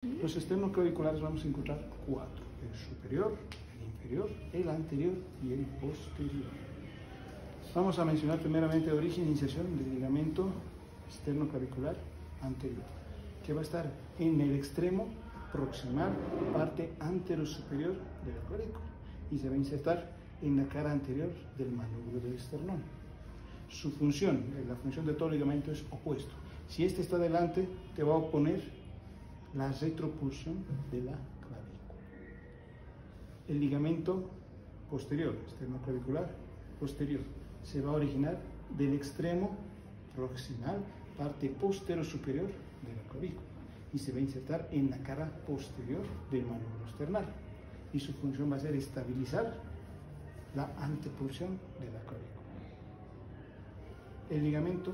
Los esternoclaviculares vamos a encontrar cuatro: el superior, el inferior, el anterior y el posterior. Vamos a mencionar primeramente origen e inserción del ligamento esternoclavicular anterior, que va a estar en el extremo proximal, parte anterosuperior de la clavícula, y se va a insertar en la cara anterior del manubrio del esternón. Su función, la función de todo ligamento, es opuesto. Si este está delante, te va a oponer la retropulsión de la clavícula. El ligamento posterior, esternoclavicular posterior, se va a originar del extremo proximal, parte posterosuperior de la clavícula, y se va a insertar en la cara posterior del manubrio esternal. Y su función va a ser estabilizar la antepulsión de la clavícula. El ligamento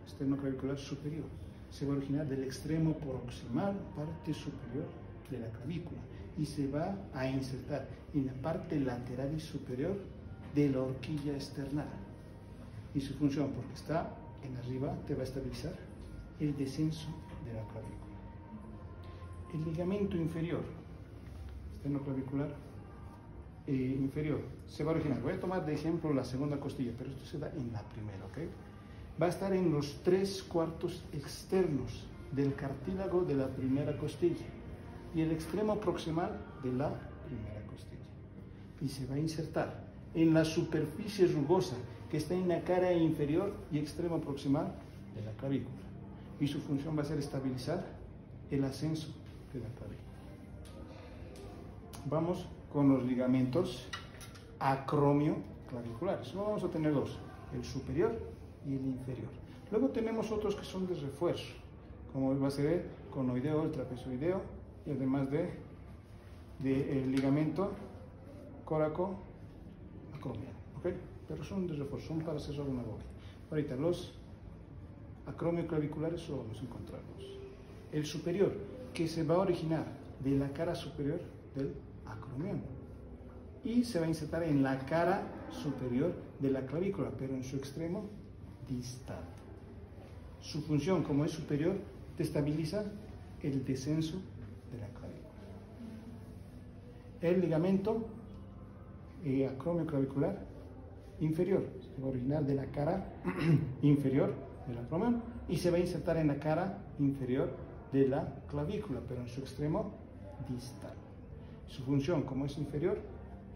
esternoclavicular superior se va a originar del extremo proximal, parte superior de la clavícula, y se va a insertar en la parte lateral y superior de la horquilla esternal. Y su función, porque está en arriba, te va a estabilizar el descenso de la clavícula. El ligamento inferior, esternoclavicular inferior, se va a originar. Voy a tomar de ejemplo la segunda costilla, pero esto se da en la primera, ¿ok? Va a estar en los 3/4 externos del cartílago de la primera costilla y el extremo proximal de la primera costilla. Y se va a insertar en la superficie rugosa que está en la cara inferior y extremo proximal de la clavícula. Y su función va a ser estabilizar el ascenso de la clavícula. Vamos con los ligamentos acromioclaviculares. Vamos a tener dos: el superior y el inferior. Luego tenemos otros que son de refuerzo, como va a ser el conoideo, el trapezoideo, y además de el ligamento coracoacromial, ¿ok? Pero son de refuerzo, son para cerrar una boca. Ahorita los acromioclaviculares solo vamos a encontrarlos. El superior, que se va a originar de la cara superior del acromión y se va a insertar en la cara superior de la clavícula, pero en su extremo distal. Su función, como es superior, te estabiliza el descenso de la clavícula. El ligamento acromioclavicular inferior se va a originar de la cara inferior del acromión y se va a insertar en la cara inferior de la clavícula, pero en su extremo distal. Su función, como es inferior,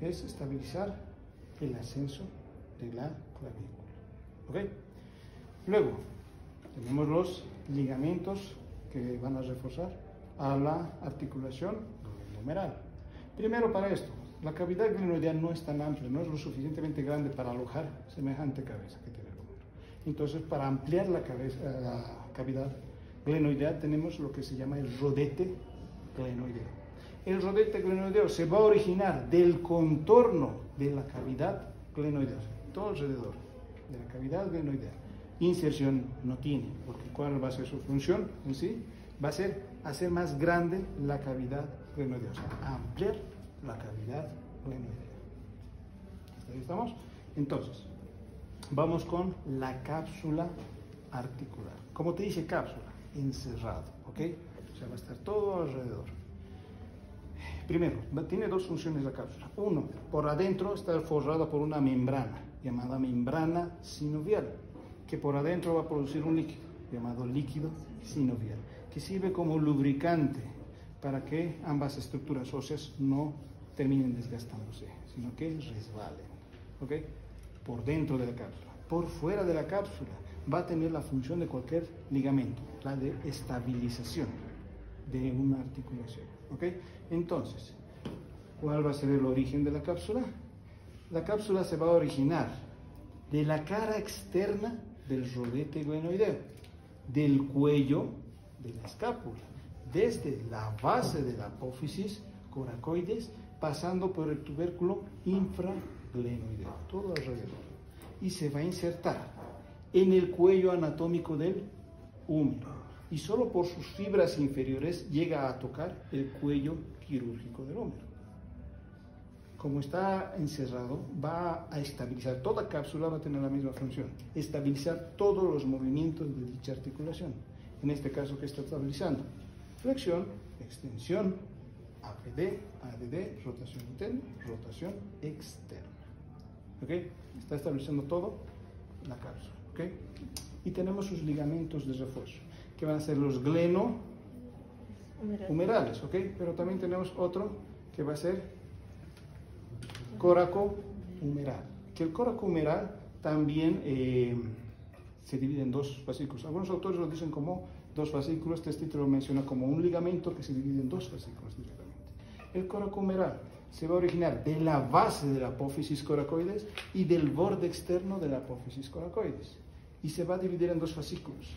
es estabilizar el ascenso de la clavícula, ¿ok? Luego, tenemos los ligamentos que van a reforzar a la articulación glenohumeral. Primero, para esto, la cavidad glenoidea no es tan amplia, no es lo suficientemente grande para alojar semejante cabeza que tiene el hombre. Entonces, para ampliar la cavidad glenoidea, tenemos lo que se llama el rodete glenoideo. El rodete glenoideo se va a originar del contorno de la cavidad glenoidea, todo alrededor de la cavidad glenoidea. Inserción no tiene, porque ¿cuál va a ser su función en sí? Va a ser hacer más grande la cavidad glenoidea, o sea, ampliar la cavidad glenoidea. ¿Hasta ahí estamos? Entonces, vamos con la cápsula articular. Como te dice cápsula, encerrado, ¿ok? O sea, va a estar todo alrededor. Primero, tiene dos funciones la cápsula. Uno, por adentro está forrada por una membrana, llamada membrana sinovial, que por adentro va a producir un líquido, llamado líquido sinovial, que sirve como lubricante para que ambas estructuras óseas no terminen desgastándose, sino que resbalen, ¿ok? Por dentro de la cápsula. Por fuera de la cápsula va a tener la función de cualquier ligamento, la de estabilización de una articulación, ¿ok? Entonces, ¿cuál va a ser el origen de la cápsula? La cápsula se va a originar de la cara externa del rodete glenoideo, del cuello de la escápula, desde la base de la apófisis coracoides, pasando por el tubérculo infraglenoideo, todo alrededor, y se va a insertar en el cuello anatómico del húmero, y solo por sus fibras inferiores llega a tocar el cuello quirúrgico del húmero. Como está encerrado, va a estabilizar, toda cápsula va a tener la misma función, estabilizar todos los movimientos de dicha articulación. En este caso, ¿qué está estabilizando? Flexión, extensión, ABD, ADD, rotación interna, rotación externa. ¿Ok? Está estableciendo todo la cápsula. ¿Ok? Y tenemos sus ligamentos de refuerzo, que van a ser los glenohumerales. ¿Ok? Pero también tenemos otro que va a ser coracohumeral. Que el coracohumeral también se divide en dos fascículos. Algunos autores lo dicen como dos fascículos. Este título lo menciona como un ligamento que se divide en dos fascículos directamente. El coracohumeral se va a originar de la base de la apófisis coracoides y del borde externo de la apófisis coracoides. Y se va a dividir en dos fascículos,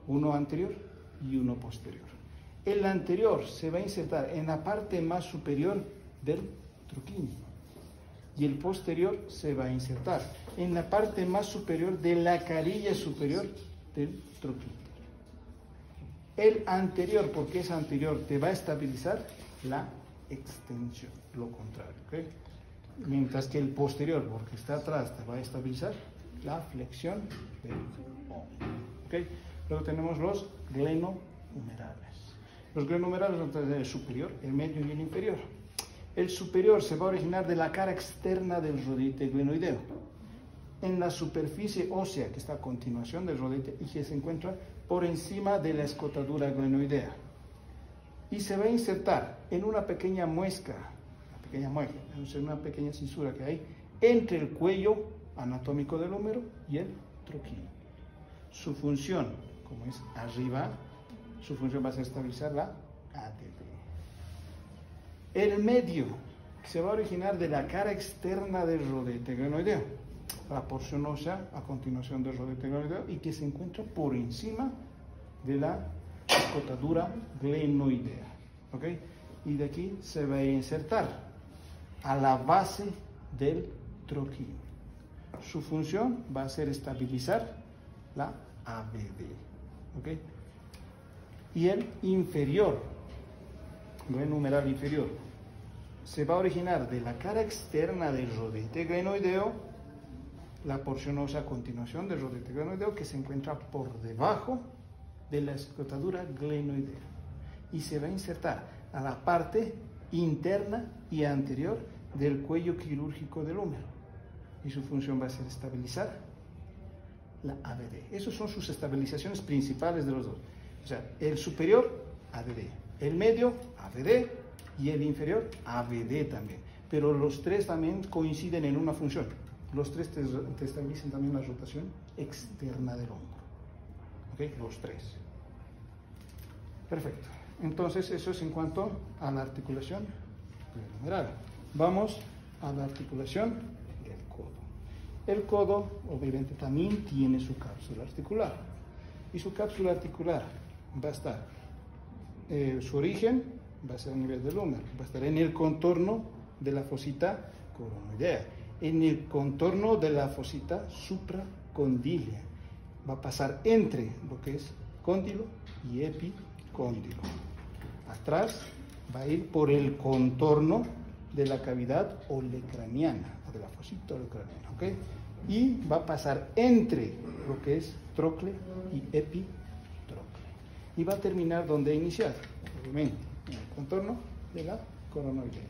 uno anterior y uno posterior. El anterior se va a insertar en la parte más superior del troquíneo. Y el posterior se va a insertar en la parte más superior de la carilla superior del troquíneo. El anterior, porque es anterior, te va a estabilizar la extensión, lo contrario, ¿ok? Mientras que el posterior, porque está atrás, te va a estabilizar la flexión del hombro, ¿ok? Luego tenemos los glenohumerales. Los glenohumerales son el superior, el medio y el inferior. El superior se va a originar de la cara externa del rodete glenoideo, en la superficie ósea que está a continuación del rodete y que se encuentra por encima de la escotadura glenoidea. Y se va a insertar en una pequeña muesca, una pequeña cisura que hay entre el cuello anatómico del húmero y el troquíneo. Su función, como es arriba, su función va a ser estabilizar la ATP. El medio se va a originar de la cara externa del rodete glenoideo, la porción ósea a continuación del rodete glenoideo y que se encuentra por encima de la escotadura glenoidea. ¿Ok? Y de aquí se va a insertar a la base del troquíneo. Su función va a ser estabilizar la ABD. ¿Ok? Y el inferior, glenohumeral inferior, se va a originar de la cara externa del rodete glenoideo, la porción ósea a continuación del rodete glenoideo que se encuentra por debajo de la escotadura glenoidea y se va a insertar a la parte interna y anterior del cuello quirúrgico del húmero y su función va a ser estabilizar la ABD. Esas son sus estabilizaciones principales de los dos. O sea, el superior, ADD, el medio, ABD y el inferior, ABD también. Pero los tres también coinciden en una función. Los tres te estabilizan también la rotación externa del hombro. ¿Ok? Los tres. Perfecto. Entonces, eso es en cuanto a la articulación glenohumeral. Vamos a la articulación del codo. El codo, obviamente, también tiene su cápsula articular. Y su cápsula articular va a estar, su origen va a ser a nivel del húmero, va a estar en el contorno de la fosita coronoidea, en el contorno de la fosita supracondílea. Va a pasar entre lo que es cóndilo y epicóndilo. Atrás va a ir por el contorno de la cavidad olecraniana, o de la fosita olecraniana, ¿ok? Y va a pasar entre lo que es trocle y epitrocle. Y va a terminar donde ha iniciado, obviamente, en el contorno de la coronoidea,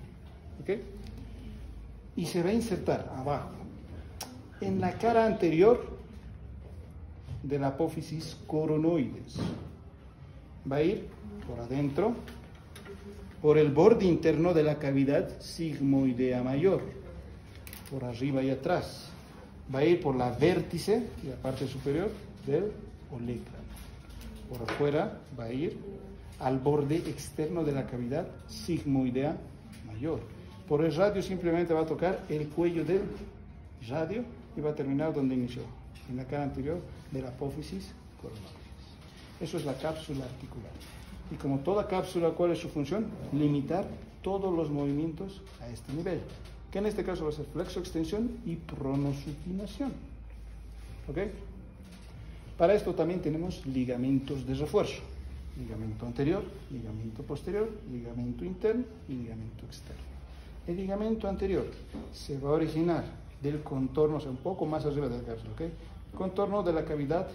¿ok? Y se va a insertar abajo, en la cara anterior de la apófisis coronoides. Va a ir por adentro, por el borde interno de la cavidad sigmoidea mayor, por arriba y atrás. Va a ir por la vértice y la parte superior del olecrano. Por afuera va a ir al borde externo de la cavidad sigmoidea mayor. Por el radio simplemente va a tocar el cuello del radio y va a terminar donde inició, en la cara anterior de la apófisis coronoides. Eso es la cápsula articular. Y como toda cápsula, ¿cuál es su función? Limitar todos los movimientos a este nivel, que en este caso va a ser flexo-extensión y pronosupinación. ¿Ok? Para esto también tenemos ligamentos de refuerzo. Ligamento anterior, ligamento posterior, ligamento interno y ligamento externo. El ligamento anterior se va a originar del contorno, o sea, un poco más arriba de la cápsula, ¿ok? Contorno de la cavidad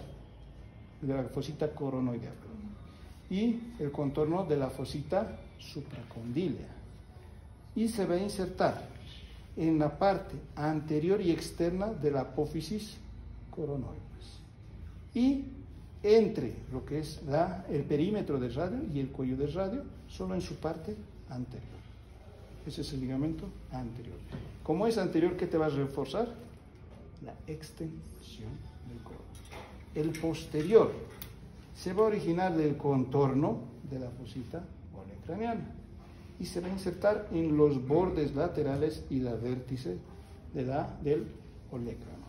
de la fosita coronoidea y el contorno de la fosita supracondylea y se va a insertar en la parte anterior y externa de la apófisis coronoides y entre lo que es el perímetro del radio y el cuello del radio, solo en su parte anterior. Ese es el ligamento anterior. Como es anterior, ¿qué te va a reforzar? La extensión del codo. El posterior se va a originar del contorno de la fosita olecraniana y se va a insertar en los bordes laterales y la vértice del olecrano.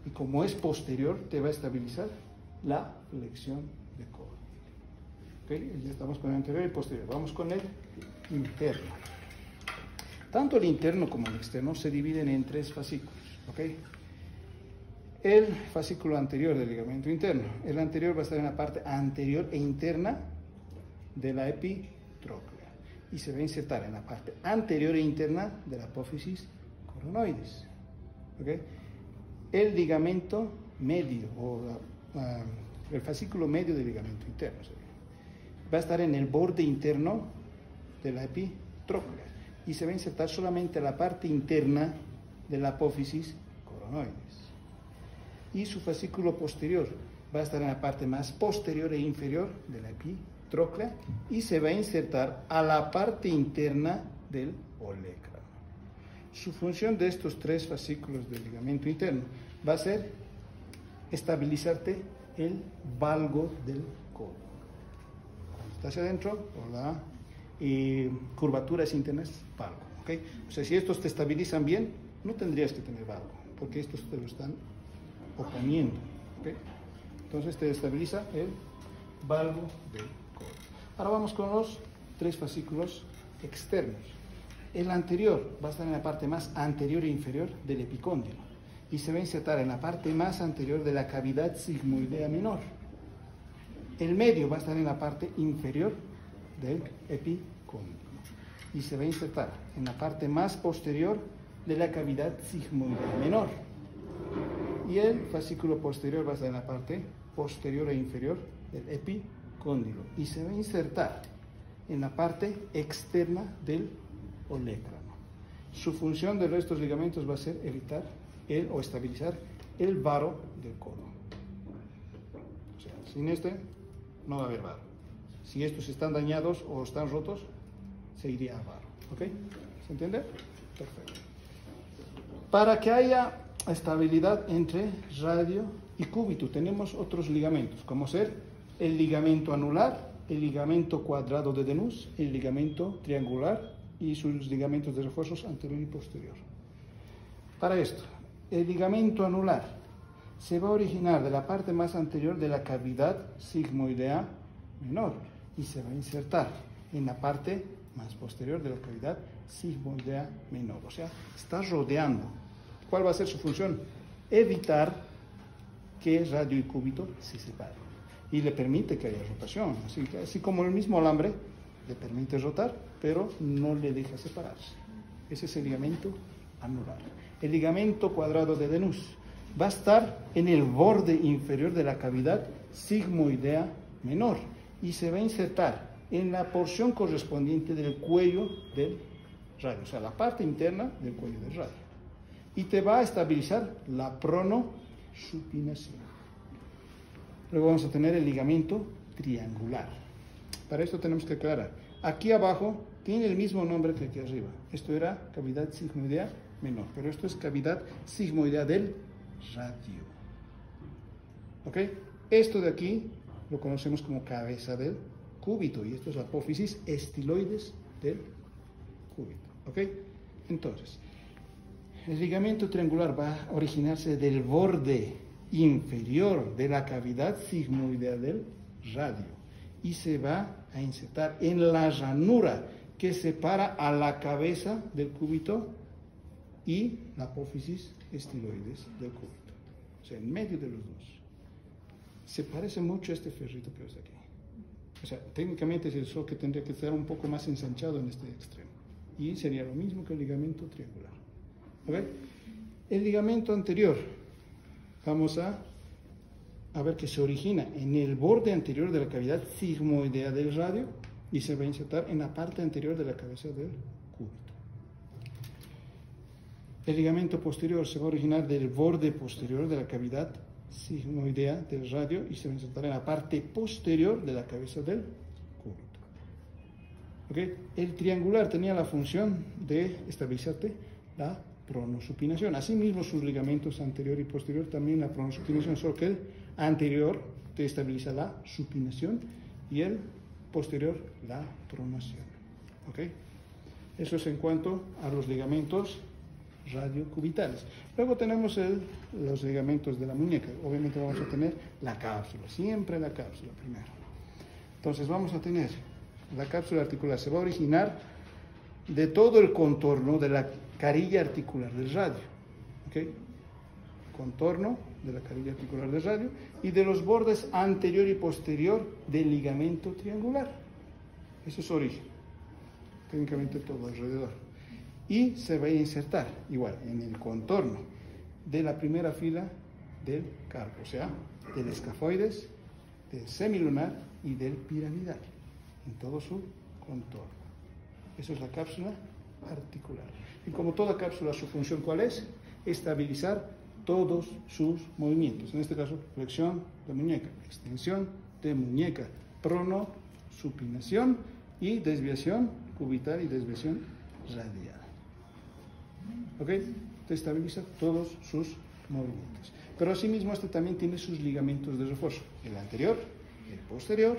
Y como es posterior, te va a estabilizar la flexión de codo. ¿Okay? Ya estamos con el anterior y posterior. Vamos con el interno. Tanto el interno como el externo se dividen en 3 fascículos. ¿Okay? El fascículo anterior del ligamento interno. El anterior va a estar en la parte anterior e interna de la epitróclea y se va a insertar en la parte anterior e interna de la apófisis coronoides. ¿Okay? El ligamento medio o el fascículo medio del ligamento interno va a estar en el borde interno de la epitróclea y se va a insertar solamente en la parte interna de la apófisis coronoides. Y su fascículo posterior va a estar en la parte más posterior e inferior de la epitróclea y se va a insertar a la parte interna del olecrano. Su función de estos 3 fascículos del ligamento interno va a ser estabilizarte el valgo del codo. Cuando estás adentro, o la curvatura es interna, es valgo. ¿Okay? O sea, si estos te estabilizan bien, no tendrías que tener valgo, porque estos te lo están oponiendo. ¿Okay? Entonces te estabiliza el valgo del codo. Ahora vamos con los 3 fascículos externos. El anterior va a estar en la parte más anterior e inferior del epicóndilo y se va a insertar en la parte más anterior de la cavidad sigmoidea menor. El medio va a estar en la parte inferior del epicóndilo y se va a insertar en la parte más posterior de la cavidad sigmoidea menor. Y el fascículo posterior va a estar en la parte posterior e inferior del epicóndilo y se va a insertar en la parte externa del olecrano. Su función de estos ligamentos va a ser evitar o estabilizar el varo del codo. O sea, sin este no va a haber varo. Si estos están dañados o están rotos, se iría a varo. ¿Ok? ¿Se entiende? Perfecto. Para que haya estabilidad entre radio y cúbito, tenemos otros ligamentos, como ser el ligamento anular, el ligamento cuadrado de Denus, el ligamento triangular y sus ligamentos de refuerzos anterior y posterior. Para esto, el ligamento anular se va a originar de la parte más anterior de la cavidad sigmoidea menor y se va a insertar en la parte más posterior de la cavidad sigmoidea menor. O sea, está rodeando. ¿Cuál va a ser su función? Evitar que radio y cúbito se separen. Y le permite que haya rotación. Así como el mismo alambre le permite rotar, pero no le deja separarse. Ese es el ligamento anular. El ligamento cuadrado de Denus va a estar en el borde inferior de la cavidad sigmoidea menor y se va a insertar en la porción correspondiente del cuello del radio, o sea, la parte interna del cuello del radio. Y te va a estabilizar la pronosupinación. Luego vamos a tener el ligamento triangular. Para esto tenemos que aclarar. Aquí abajo tiene el mismo nombre que aquí arriba. Esto era cavidad sigmoidea menor, pero esto es cavidad sigmoidea del radio. ¿Ok? Esto de aquí lo conocemos como cabeza del cúbito y esto es la apófisis estiloides del cúbito. ¿Ok? Entonces, el ligamento triangular va a originarse del borde inferior de la cavidad sigmoidea del radio y se va a insertar en la ranura que separa a la cabeza del cúbito y la apófisis estiloides del cúbito, o sea, en medio de los dos. Se parece mucho a este ferrito que ves aquí. O sea, técnicamente es eso que tendría que estar un poco más ensanchado en este extremo y sería lo mismo que el ligamento triangular. ¿Okay? El ligamento anterior, vamos a ver que se origina en el borde anterior de la cavidad sigmoidea del radio y se va a insertar en la parte anterior de la cabeza del cúbito. El ligamento posterior se va a originar del borde posterior de la cavidad sigmoidea del radio y se va a insertar en la parte posterior de la cabeza del cúbito. ¿Okay? El triangular tenía la función de estabilizarte la pronosupinación. Asimismo, sus ligamentos anterior y posterior también la pronosupinación, solo que el anterior te estabiliza la supinación y el posterior la pronación. ¿Okay? Eso es en cuanto a los ligamentos radiocubitales. Luego tenemos los ligamentos de la muñeca. Obviamente vamos a tener la cápsula, siempre la cápsula primero. Entonces vamos a tener la cápsula articular. Se va a originar de todo el contorno de la carilla articular del radio. ¿Okay? Contorno de la carilla articular del radio y de los bordes anterior y posterior del ligamento triangular. Eso es origen. Técnicamente todo alrededor. Y se va a insertar igual en el contorno de la primera fila del carpo, o sea, del escafoides, del semilunar y del piramidal, en todo su contorno. Eso es la cápsula articular. Y como toda cápsula, su función ¿cuál es? Estabilizar todos sus movimientos. En este caso, flexión de muñeca, extensión de muñeca, pronosupinación y desviación cubital y desviación radial. ¿Ok? Te estabiliza todos sus movimientos. Pero asimismo, este también tiene sus ligamentos de refuerzo. El anterior, el posterior,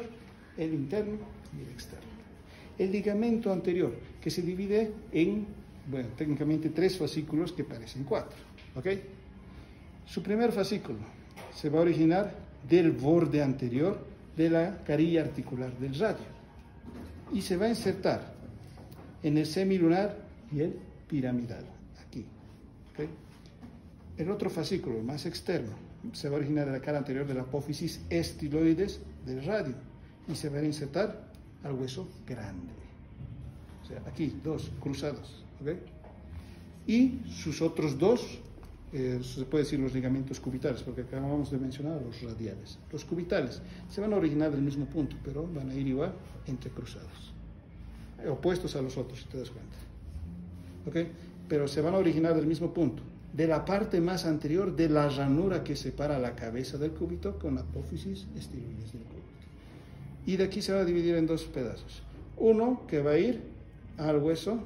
el interno y el externo. El ligamento anterior, que se divide en, bueno, técnicamente 3 fascículos que parecen 4. ¿Ok? Su primer fascículo se va a originar del borde anterior de la carilla articular del radio y se va a insertar en el semilunar y el piramidal, aquí. ¿Okay? El otro fascículo, el más externo, se va a originar de la cara anterior de la apófisis estiloides del radio y se va a insertar al hueso grande. O sea, aquí, 2 cruzados. ¿Okay? Y sus otros 2, se puede decir los ligamentos cubitales, porque acabamos de mencionar los radiales. Los cubitales se van a originar del mismo punto, pero van a ir igual entrecruzados, opuestos a los otros, si te das cuenta. ¿Okay? Pero se van a originar del mismo punto, de la parte más anterior de la ranura que separa la cabeza del cúbito con la apófisis estiloides del cúbito. Y de aquí se va a dividir en 2 pedazos. Uno que va a ir al hueso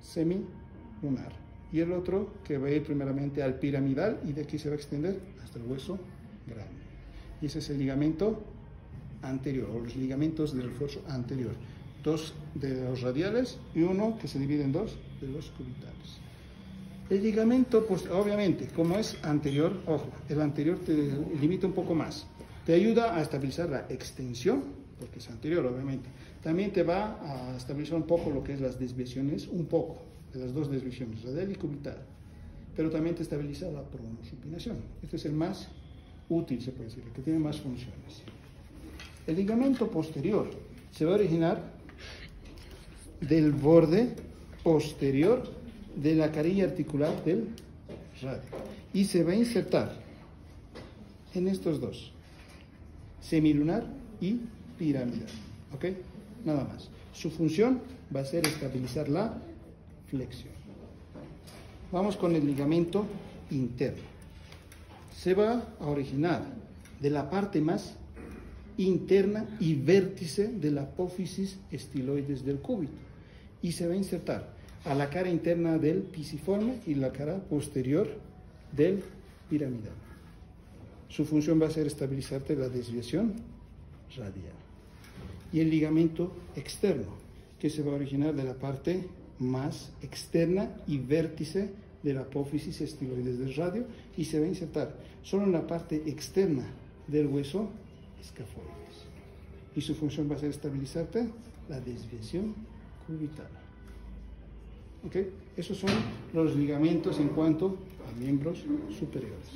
semilunar y el otro que va a ir primeramente al piramidal y de aquí se va a extender hasta el hueso grande. Y ese es el ligamento anterior, o los ligamentos de refuerzo anterior. 2 de los radiales y uno que se divide en 2 de los cubitales. El ligamento, pues obviamente, como es anterior, ojo, el anterior te limita un poco más. Te ayuda a estabilizar la extensión, porque es anterior, obviamente. También te va a estabilizar un poco lo que es las desviaciones, un poco, de las 2 desviaciones, radial y cubital. Pero también te estabiliza la pronosupinación. Este es el más útil, se puede decir, el que tiene más funciones. El ligamento posterior se va a originar del borde posterior de la carilla articular del radio y se va a insertar en estos 2, semilunar y piramidal. ¿Ok? Nada más. Su función va a ser estabilizar la flexión. Vamos con el ligamento interno. Se va a originar de la parte más interna y vértice de la apófisis estiloides del cúbito y se va a insertar a la cara interna del pisiforme y la cara posterior del piramidal. Su función va a ser estabilizarte la desviación radial. Y el ligamento externo, que se va a originar de la parte más externa y vértice de la apófisis estiloides del radio y se va a insertar solo en la parte externa del hueso escafoides. Y su función va a ser estabilizarte la desviación cubital. ¿Ok? Esos son los ligamentos en cuanto a miembros superiores.